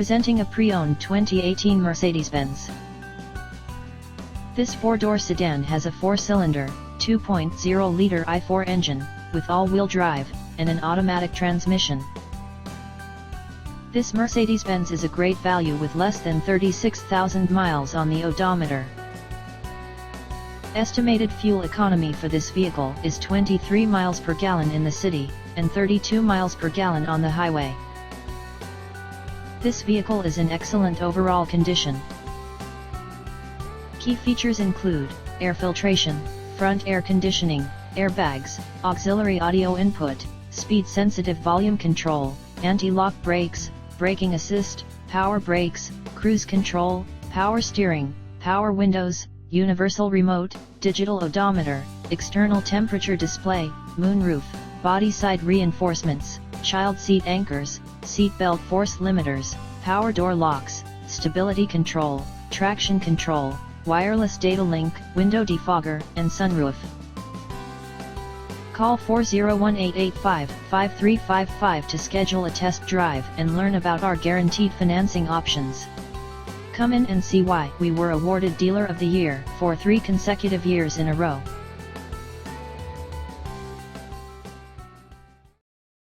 Presenting a pre-owned 2018 Mercedes-Benz. This four-door sedan has a four-cylinder, 2.0-liter i4 engine, with all-wheel drive, and an automatic transmission. This Mercedes-Benz is a great value with less than 36,000 miles on the odometer. Estimated fuel economy for this vehicle is 23 miles per gallon in the city, and 32 miles per gallon on the highway. This vehicle is in excellent overall condition. Key features include air filtration, front air conditioning, airbags, auxiliary audio input, speed-sensitive volume control, anti-lock brakes, braking assist, power brakes, cruise control, power steering, power windows, universal remote, digital odometer, external temperature display, moonroof, body side reinforcements, child seat anchors, seat belt force limiters, power door locks, stability control, traction control, wireless data link, window defogger, and sunroof. Call 401-885-5355 to schedule a test drive and learn about our guaranteed financing options. Come in and see why we were awarded Dealer of the Year for 3 consecutive years in a row.